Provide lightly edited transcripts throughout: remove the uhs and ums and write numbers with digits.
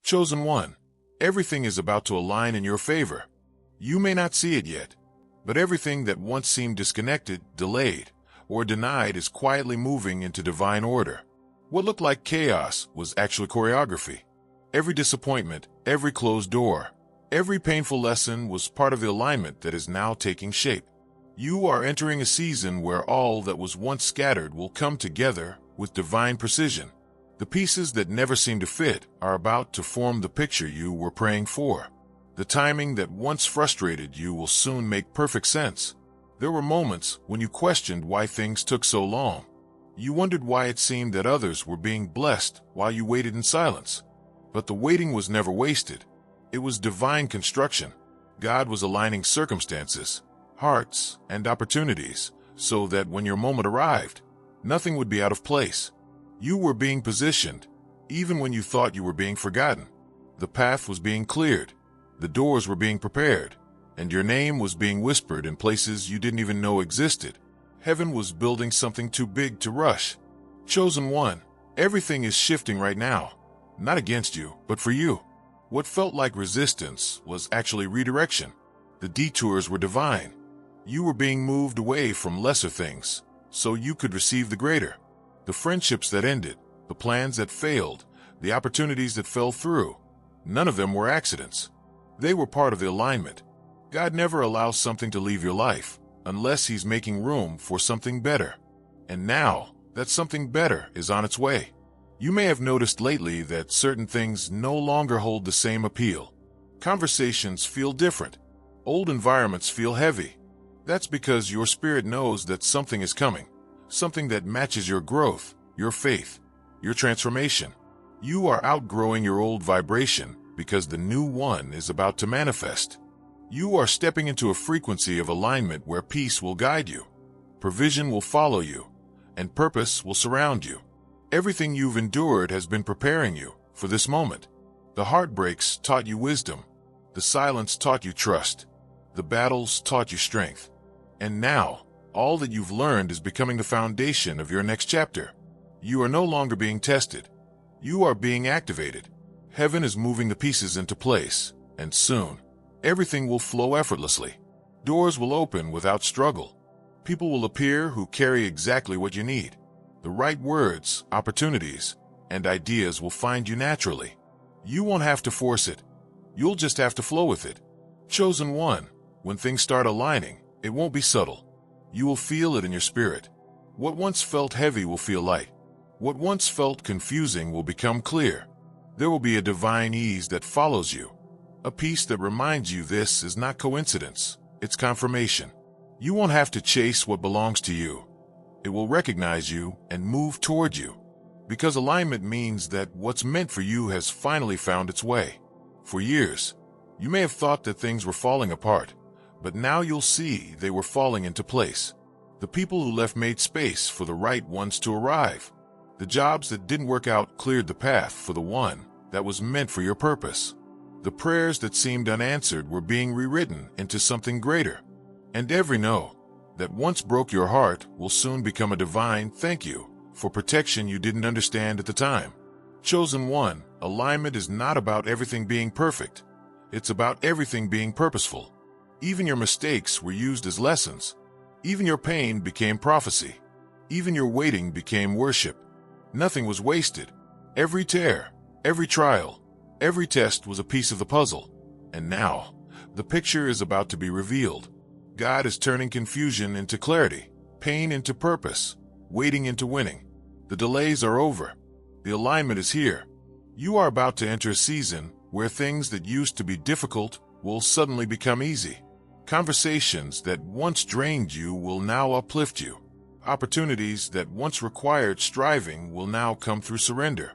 Chosen one, everything is about to align in your favor. You may not see it yet, but everything that once seemed disconnected, delayed, or denied is quietly moving into divine order. What looked like chaos was actually choreography. Every disappointment, every closed door, every painful lesson was part of the alignment that is now taking shape. You are entering a season where all that was once scattered will come together with divine precision. The pieces that never seemed to fit are about to form the picture you were praying for. The timing that once frustrated you will soon make perfect sense. There were moments when you questioned why things took so long. You wondered why it seemed that others were being blessed while you waited in silence. But the waiting was never wasted. It was divine construction. God was aligning circumstances, hearts, and opportunities so that when your moment arrived, nothing would be out of place. You were being positioned, even when you thought you were being forgotten. The path was being cleared, the doors were being prepared, and your name was being whispered in places you didn't even know existed. Heaven was building something too big to rush. Chosen one, everything is shifting right now, not against you, but for you. What felt like resistance was actually redirection. The detours were divine. You were being moved away from lesser things, so you could receive the greater. The friendships that ended, the plans that failed, the opportunities that fell through, none of them were accidents. They were part of the alignment. God never allows something to leave your life unless He's making room for something better. And now, that something better is on its way. You may have noticed lately that certain things no longer hold the same appeal. Conversations feel different. Old environments feel heavy. That's because your spirit knows that something is coming. Something that matches your growth, your faith, your transformation. You are outgrowing your old vibration because the new one is about to manifest. You are stepping into a frequency of alignment where peace will guide you, provision will follow you, and purpose will surround you. Everything you've endured has been preparing you for this moment. The heartbreaks taught you wisdom. The silence taught you trust. The battles taught you strength. And now, all that you've learned is becoming the foundation of your next chapter. You are no longer being tested. You are being activated. Heaven is moving the pieces into place, and soon, everything will flow effortlessly. Doors will open without struggle. People will appear who carry exactly what you need. The right words, opportunities, and ideas will find you naturally. You won't have to force it. You'll just have to flow with it. Chosen one, when things start aligning, it won't be subtle. You will feel it in your spirit. What once felt heavy will feel light. What once felt confusing will become clear. There will be a divine ease that follows you. A peace that reminds you this is not coincidence, it's confirmation. You won't have to chase what belongs to you. It will recognize you and move toward you. Because alignment means that what's meant for you has finally found its way. For years, you may have thought that things were falling apart, but now you'll see they were falling into place. The people who left made space for the right ones to arrive. The jobs that didn't work out cleared the path for the one that was meant for your purpose. The prayers that seemed unanswered were being rewritten into something greater. And every no that once broke your heart will soon become a divine thank you for protection you didn't understand at the time. Chosen one, alignment is not about everything being perfect. It's about everything being purposeful. Even your mistakes were used as lessons. Even your pain became prophecy. Even your waiting became worship. Nothing was wasted. Every tear, every trial, every test was a piece of the puzzle. And now, the picture is about to be revealed. God is turning confusion into clarity, pain into purpose, waiting into winning. The delays are over. The alignment is here. You are about to enter a season where things that used to be difficult will suddenly become easy. Conversations that once drained you will now uplift you. Opportunities that once required striving will now come through surrender.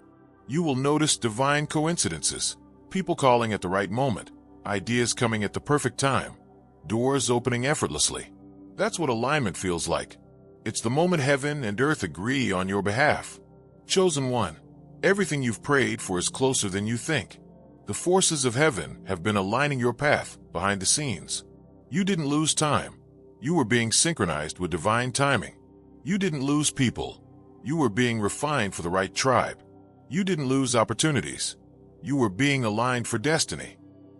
You will notice divine coincidences, people calling at the right moment, ideas coming at the perfect time, doors opening effortlessly. That's what alignment feels like. It's the moment heaven and earth agree on your behalf. Chosen one, everything you've prayed for is closer than you think. The forces of heaven have been aligning your path behind the scenes. You didn't lose time. You were being synchronized with divine timing. You didn't lose people. You were being refined for the right tribe. You didn't lose opportunities. You were being aligned for destiny.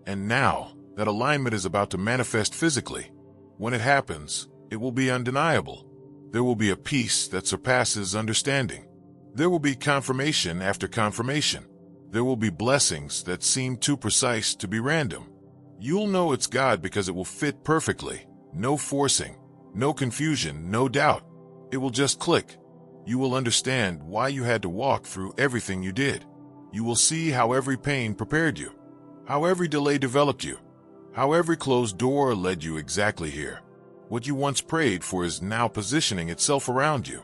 And now, that alignment is about to manifest physically. When it happens, it will be undeniable. There will be a peace that surpasses understanding. There will be confirmation after confirmation. There will be blessings that seem too precise to be random. You'll know it's God because it will fit perfectly. No forcing, no confusion, no doubt. It will just click. You will understand why you had to walk through everything you did. You will see how every pain prepared you, how every delay developed you, how every closed door led you exactly here. What you once prayed for is now positioning itself around you.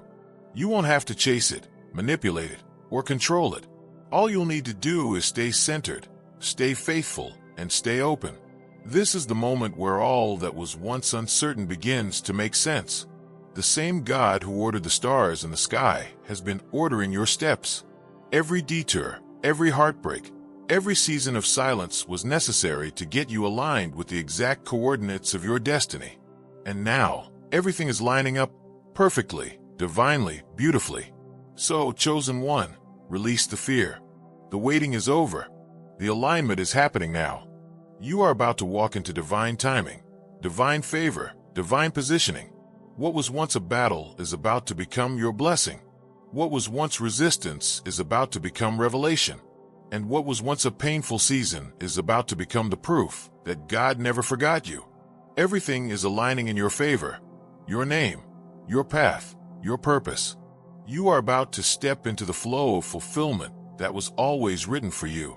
You won't have to chase it, manipulate it, or control it. All you'll need to do is stay centered, stay faithful, and stay open. This is the moment where all that was once uncertain begins to make sense. The same God who ordered the stars in the sky has been ordering your steps. Every detour, every heartbreak, every season of silence was necessary to get you aligned with the exact coordinates of your destiny. And now, everything is lining up perfectly, divinely, beautifully. So, chosen one, release the fear. The waiting is over. The alignment is happening now. You are about to walk into divine timing, divine favor, divine positioning. What was once a battle is about to become your blessing. What was once resistance is about to become revelation. And what was once a painful season is about to become the proof that God never forgot you. Everything is aligning in your favor. Your name, your path, your purpose. You are about to step into the flow of fulfillment that was always written for you.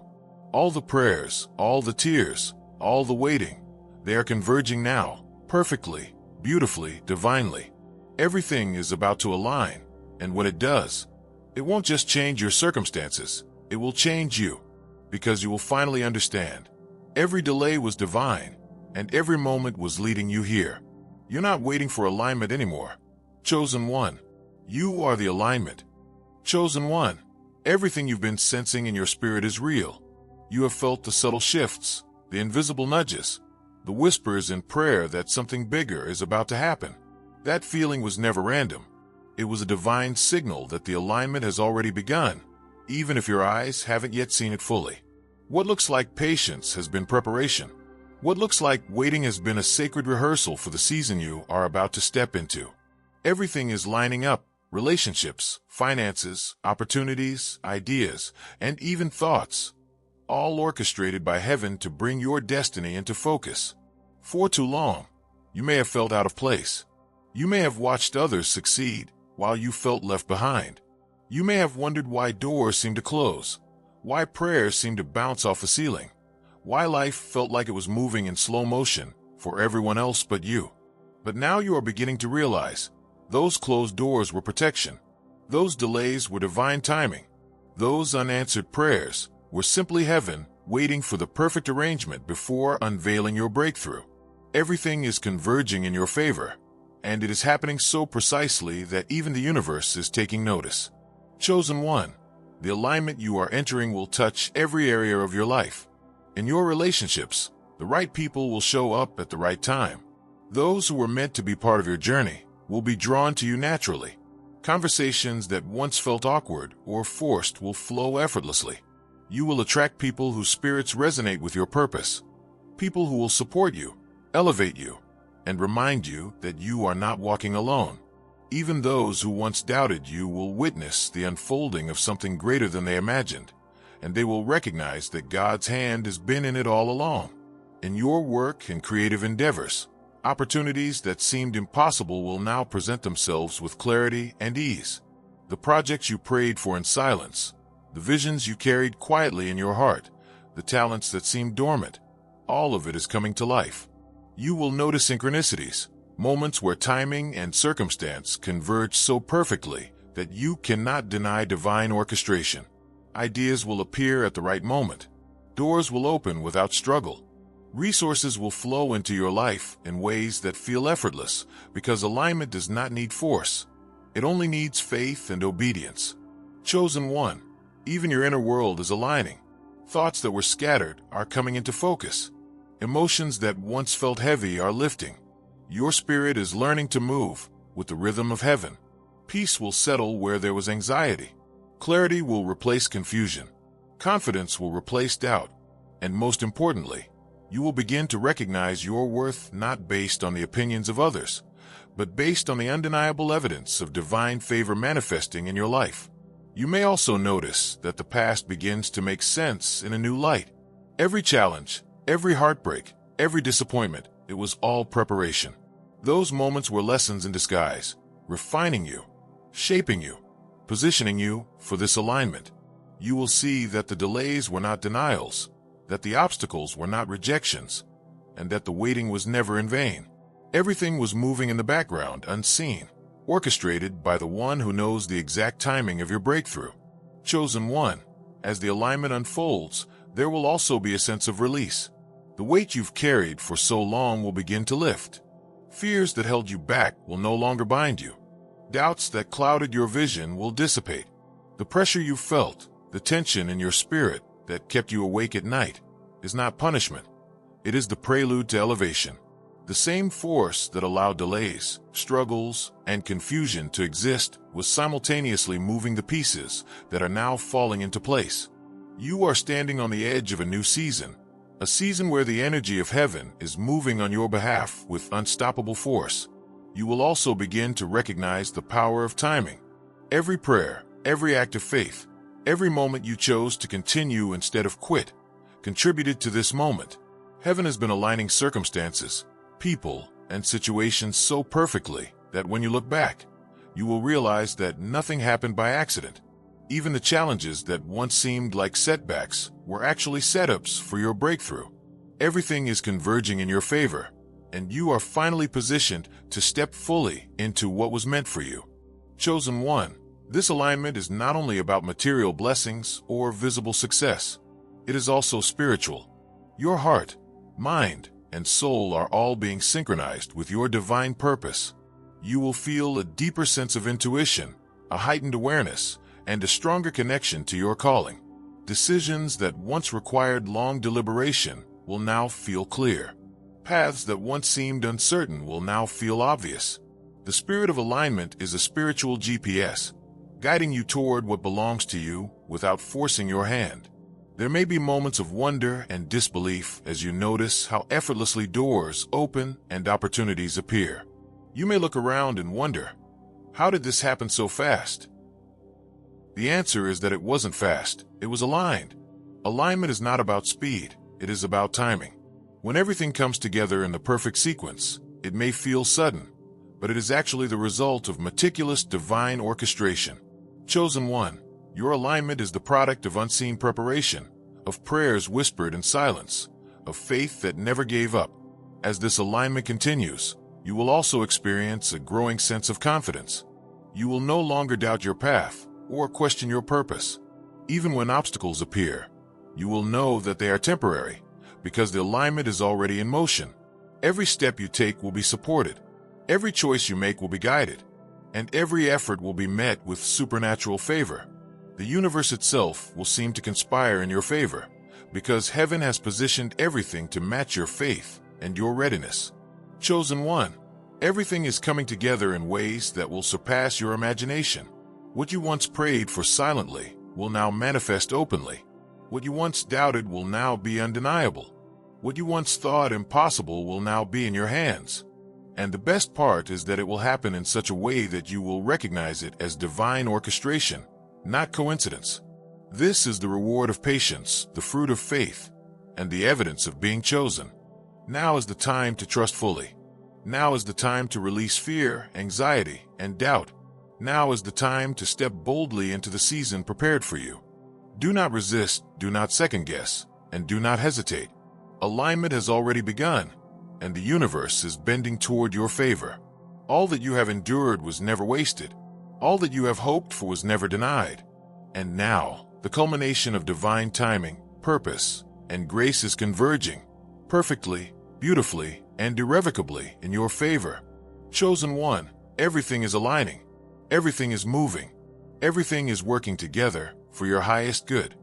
All the prayers, all the tears, all the waiting, they are converging now, perfectly, beautifully, divinely. Everything is about to align, and when it does, it won't just change your circumstances, it will change you, because you will finally understand. Every delay was divine, and every moment was leading you here. You're not waiting for alignment anymore. Chosen one, you are the alignment. Chosen one, everything you've been sensing in your spirit is real. You have felt the subtle shifts, the invisible nudges, the whispers in prayer that something bigger is about to happen. That feeling was never random. It was a divine signal that the alignment has already begun, even if your eyes haven't yet seen it fully. What looks like patience has been preparation. What looks like waiting has been a sacred rehearsal for the season you are about to step into. Everything is lining up: relationships, finances, opportunities, ideas, and even thoughts, all orchestrated by heaven to bring your destiny into focus. For too long, you may have felt out of place. You may have watched others succeed while you felt left behind. You may have wondered why doors seemed to close, why prayers seemed to bounce off the ceiling, why life felt like it was moving in slow motion for everyone else but you. But now you are beginning to realize those closed doors were protection. Those delays were divine timing. Those unanswered prayers were simply heaven waiting for the perfect arrangement before unveiling your breakthrough. Everything is converging in your favor, and it is happening so precisely that even the universe is taking notice. Chosen one, the alignment you are entering will touch every area of your life. In your relationships, the right people will show up at the right time. Those who were meant to be part of your journey will be drawn to you naturally. Conversations that once felt awkward or forced will flow effortlessly. You will attract people whose spirits resonate with your purpose, people who will support you, elevate you, and remind you that you are not walking alone. Even those who once doubted you will witness the unfolding of something greater than they imagined, and they will recognize that God's hand has been in it all along. In your work and creative endeavors, opportunities that seemed impossible will now present themselves with clarity and ease. The projects you prayed for in silence, the visions you carried quietly in your heart, the talents that seemed dormant, all of it is coming to life. You will notice synchronicities, moments where timing and circumstance converge so perfectly that you cannot deny divine orchestration. Ideas will appear at the right moment. Doors will open without struggle. Resources will flow into your life in ways that feel effortless, because alignment does not need force. It only needs faith and obedience. Chosen one, even your inner world is aligning. Thoughts that were scattered are coming into focus. Emotions that once felt heavy are lifting. Your spirit is learning to move with the rhythm of heaven. Peace will settle where there was anxiety. Clarity will replace confusion. Confidence will replace doubt, and most importantly, you will begin to recognize your worth not based on the opinions of others, but based on the undeniable evidence of divine favor manifesting in your life. You may also notice that the past begins to make sense in a new light. Every challenge, every heartbreak, every disappointment, it was all preparation. Those moments were lessons in disguise, refining you, shaping you, positioning you for this alignment. You will see that the delays were not denials, that the obstacles were not rejections, and that the waiting was never in vain. Everything was moving in the background, unseen, orchestrated by the one who knows the exact timing of your breakthrough. Chosen one, as the alignment unfolds, there will also be a sense of release. The weight you've carried for so long will begin to lift. Fears that held you back will no longer bind you. Doubts that clouded your vision will dissipate. The pressure you felt, the tension in your spirit that kept you awake at night, is not punishment. It is the prelude to elevation. The same force that allowed delays, struggles, and confusion to exist was simultaneously moving the pieces that are now falling into place. You are standing on the edge of a new season, a season where the energy of heaven is moving on your behalf with unstoppable force. You will also begin to recognize the power of timing. Every prayer, every act of faith, every moment you chose to continue instead of quit, contributed to this moment. Heaven has been aligning circumstances, people, and situations so perfectly that when you look back, you will realize that nothing happened by accident. Even the challenges that once seemed like setbacks were actually setups for your breakthrough. Everything is converging in your favor, and you are finally positioned to step fully into what was meant for you. Chosen one, this alignment is not only about material blessings or visible success. It is also spiritual. Your heart, mind, and soul are all being synchronized with your divine purpose. You will feel a deeper sense of intuition, a heightened awareness, and a stronger connection to your calling. Decisions that once required long deliberation will now feel clear. Paths that once seemed uncertain will now feel obvious. The spirit of alignment is a spiritual GPS, guiding you toward what belongs to you without forcing your hand. There may be moments of wonder and disbelief as you notice how effortlessly doors open and opportunities appear. You may look around and wonder, how did this happen so fast? The answer is that it wasn't fast, it was aligned. Alignment is not about speed, it is about timing. When everything comes together in the perfect sequence, it may feel sudden, but it is actually the result of meticulous divine orchestration. Chosen one, your alignment is the product of unseen preparation, of prayers whispered in silence, of faith that never gave up. As this alignment continues, you will also experience a growing sense of confidence. You will no longer doubt your path or question your purpose. Even when obstacles appear, you will know that they are temporary, because the alignment is already in motion. Every step you take will be supported. Every choice you make will be guided, and every effort will be met with supernatural favor. The universe itself will seem to conspire in your favor, because heaven has positioned everything to match your faith and your readiness. Chosen one, everything is coming together in ways that will surpass your imagination. What you once prayed for silently will now manifest openly. What you once doubted will now be undeniable. What you once thought impossible will now be in your hands. And the best part is that it will happen in such a way that you will recognize it as divine orchestration, not coincidence. This is the reward of patience, the fruit of faith, and the evidence of being chosen. Now is the time to trust fully. Now is the time to release fear, anxiety, and doubt. Now is the time to step boldly into the season prepared for you. Do not resist, do not second-guess, and do not hesitate. Alignment has already begun, and the universe is bending toward your favor. All that you have endured was never wasted. All that you have hoped for was never denied. And now, the culmination of divine timing, purpose, and grace is converging, perfectly, beautifully, and irrevocably in your favor. Chosen one, everything is aligning. Everything is moving. Everything is working together for your highest good.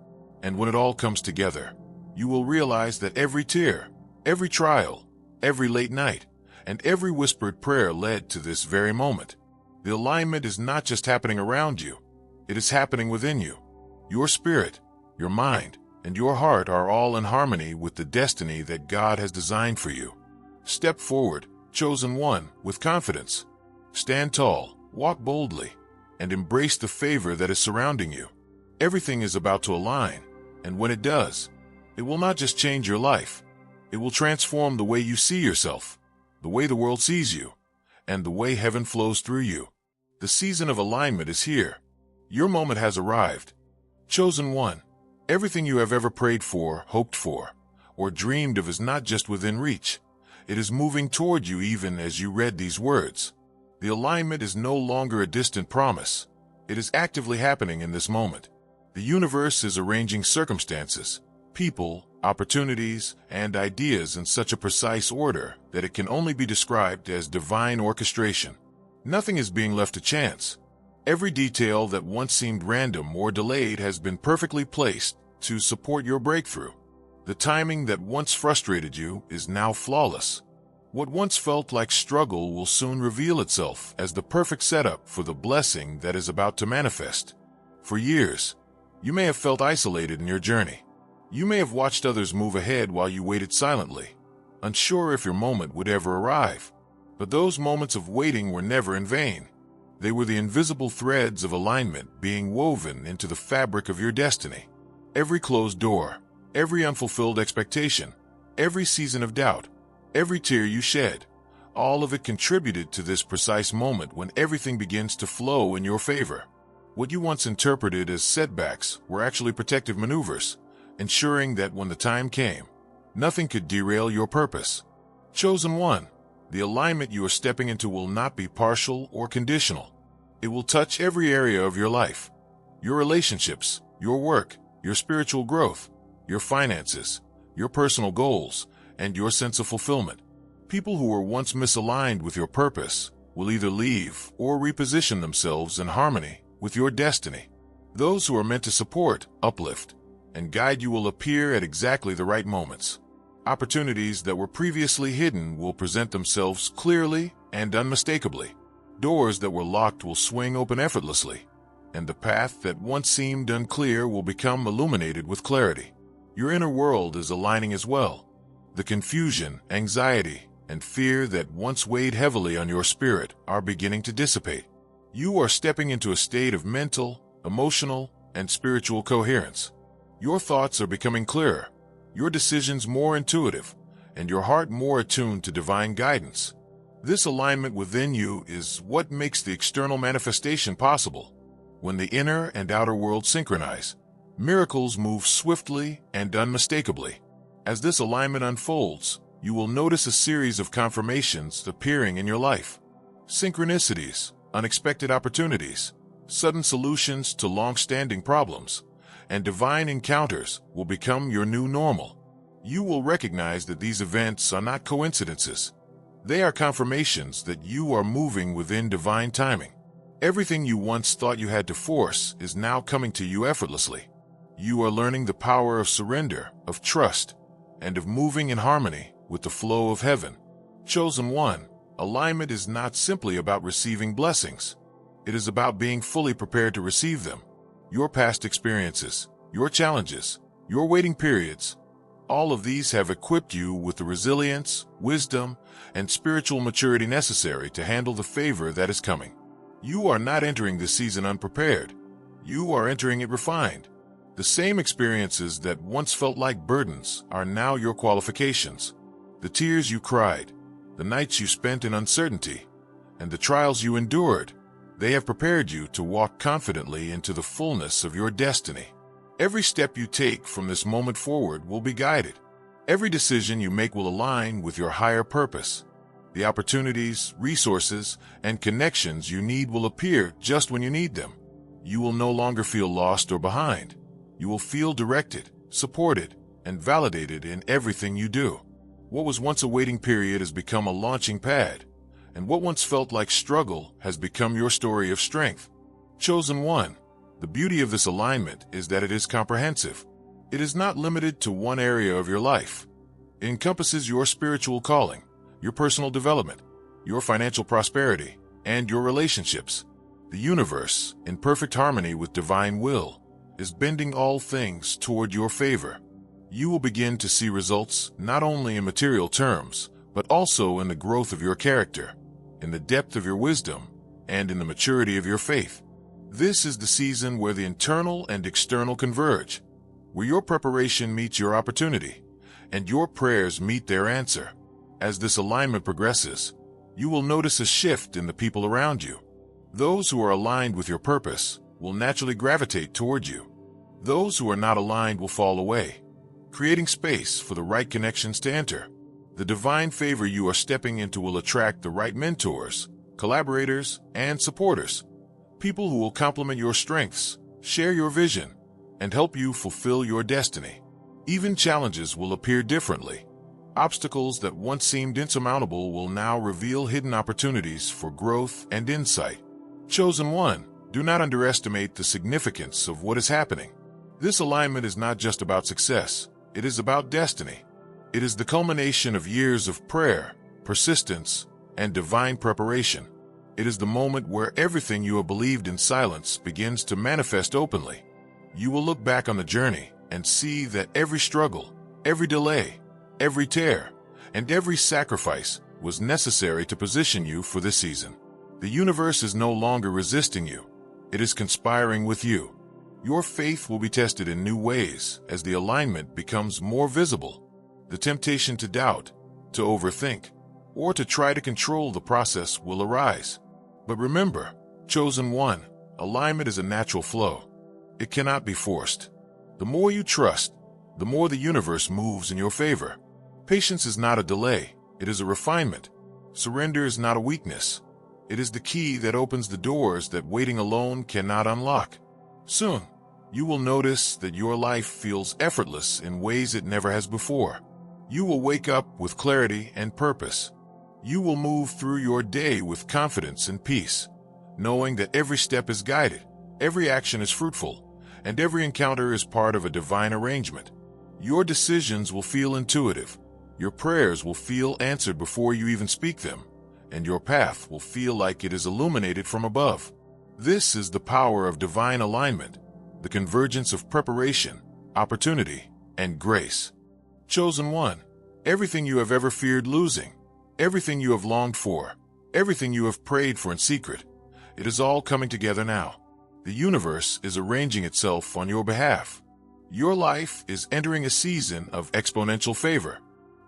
And when it all comes together, you will realize that every tear, every trial, every late night, and every whispered prayer led to this very moment. The alignment is not just happening around you, it is happening within you. Your spirit, your mind, and your heart are all in harmony with the destiny that God has designed for you. Step forward, chosen one, with confidence. Stand tall, walk boldly, and embrace the favor that is surrounding you. Everything is about to align, and when it does, it will not just change your life. It will transform the way you see yourself, the way the world sees you, and the way heaven flows through you. The season of alignment is here. Your moment has arrived. Chosen one, everything you have ever prayed for, hoped for, or dreamed of is not just within reach. It is moving toward you even as you read these words. The alignment is no longer a distant promise. It is actively happening in this moment. The universe is arranging circumstances, people, opportunities, and ideas in such a precise order that it can only be described as divine orchestration. Nothing is being left to chance. Every detail that once seemed random or delayed has been perfectly placed to support your breakthrough. The timing that once frustrated you is now flawless. What once felt like struggle will soon reveal itself as the perfect setup for the blessing that is about to manifest. For years, you may have felt isolated in your journey. You may have watched others move ahead while you waited silently, unsure if your moment would ever arrive. But those moments of waiting were never in vain. They were the invisible threads of alignment being woven into the fabric of your destiny. Every closed door, every unfulfilled expectation, every season of doubt, every tear you shed, all of it contributed to this precise moment when everything begins to flow in your favor. What you once interpreted as setbacks were actually protective maneuvers, ensuring that when the time came, nothing could derail your purpose. Chosen one, the alignment you are stepping into will not be partial or conditional. It will touch every area of your life, your relationships, your work, your spiritual growth, your finances, your personal goals, and your sense of fulfillment. People who were once misaligned with your purpose will either leave or reposition themselves in harmony with your destiny. Those who are meant to support, uplift, and guide you will appear at exactly the right moments. Opportunities that were previously hidden will present themselves clearly and unmistakably. Doors that were locked will swing open effortlessly, and the path that once seemed unclear will become illuminated with clarity. Your inner world is aligning as well. The confusion, anxiety, and fear that once weighed heavily on your spirit are beginning to dissipate. You are stepping into a state of mental, emotional, and spiritual coherence. Your thoughts are becoming clearer, your decisions more intuitive, and your heart more attuned to divine guidance. This alignment within you is what makes the external manifestation possible. When the inner and outer world synchronize, miracles move swiftly and unmistakably. As this alignment unfolds, you will notice a series of confirmations appearing in your life. Synchronicities, unexpected opportunities, sudden solutions to long-standing problems, and divine encounters will become your new normal. You will recognize that these events are not coincidences. They are confirmations that you are moving within divine timing. Everything you once thought you had to force is now coming to you effortlessly. You are learning the power of surrender, of trust, and of moving in harmony with the flow of heaven. Chosen one, alignment is not simply about receiving blessings. It is about being fully prepared to receive them. Your past experiences, your challenges, your waiting periods, all of these have equipped you with the resilience, wisdom, and spiritual maturity necessary to handle the favor that is coming. You are not entering this season unprepared. You are entering it refined. The same experiences that once felt like burdens are now your qualifications. The tears you cried, the nights you spent in uncertainty, and the trials you endured, they have prepared you to walk confidently into the fullness of your destiny. Every step you take from this moment forward will be guided. Every decision you make will align with your higher purpose. The opportunities, resources, and connections you need will appear just when you need them. You will no longer feel lost or behind. You will feel directed, supported, and validated in everything you do. What was once a waiting period has become a launching pad, and what once felt like struggle has become your story of strength. Chosen one, the beauty of this alignment is that it is comprehensive. It is not limited to one area of your life. It encompasses your spiritual calling, your personal development, your financial prosperity, and your relationships. The universe, in perfect harmony with divine will, is bending all things toward your favor. You will begin to see results not only in material terms, but also in the growth of your character, in the depth of your wisdom, and in the maturity of your faith. This is the season where the internal and external converge, where your preparation meets your opportunity, and your prayers meet their answer. As this alignment progresses, you will notice a shift in the people around you. Those who are aligned with your purpose will naturally gravitate toward you. Those who are not aligned will fall away, creating space for the right connections to enter. The divine favor you are stepping into will attract the right mentors, collaborators, and supporters. People who will complement your strengths, share your vision, and help you fulfill your destiny. Even challenges will appear differently. Obstacles that once seemed insurmountable will now reveal hidden opportunities for growth and insight. Chosen one, do not underestimate the significance of what is happening. This alignment is not just about success, it is about destiny. It is the culmination of years of prayer, persistence, and divine preparation. It is the moment where everything you have believed in silence begins to manifest openly. You will look back on the journey and see that every struggle, every delay, every tear, and every sacrifice was necessary to position you for this season. The universe is no longer resisting you. It is conspiring with you. Your faith will be tested in new ways as the alignment becomes more visible. The temptation to doubt, to overthink, or to try to control the process will arise. But remember, chosen one, alignment is a natural flow. It cannot be forced. The more you trust, the more the universe moves in your favor. Patience is not a delay, it is a refinement. Surrender is not a weakness. It is the key that opens the doors that waiting alone cannot unlock. Soon, you will notice that your life feels effortless in ways it never has before. You will wake up with clarity and purpose. You will move through your day with confidence and peace, knowing that every step is guided, every action is fruitful, and every encounter is part of a divine arrangement. Your decisions will feel intuitive. Your prayers will feel answered before you even speak them, and your path will feel like it is illuminated from above. This is the power of divine alignment, the convergence of preparation, opportunity, and grace. Chosen one, everything you have ever feared losing, everything you have longed for, everything you have prayed for in secret, it is all coming together now. The universe is arranging itself on your behalf. Your life is entering a season of exponential favor,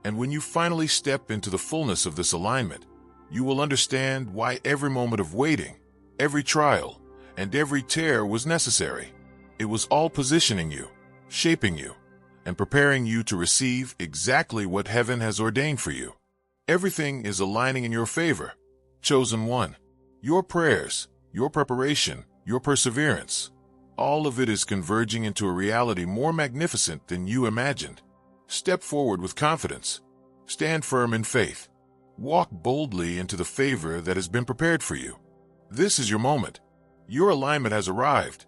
and when you finally step into the fullness of this alignment, you will understand why every moment of waiting, every trial, and every tear was necessary. It was all positioning you, shaping you, and preparing you to receive exactly what heaven has ordained for you. Everything is aligning in your favor. Chosen one, your prayers, your preparation, your perseverance, all of it is converging into a reality more magnificent than you imagined. Step forward with confidence. Stand firm in faith. Walk boldly into the favor that has been prepared for you. This is your moment. Your alignment has arrived,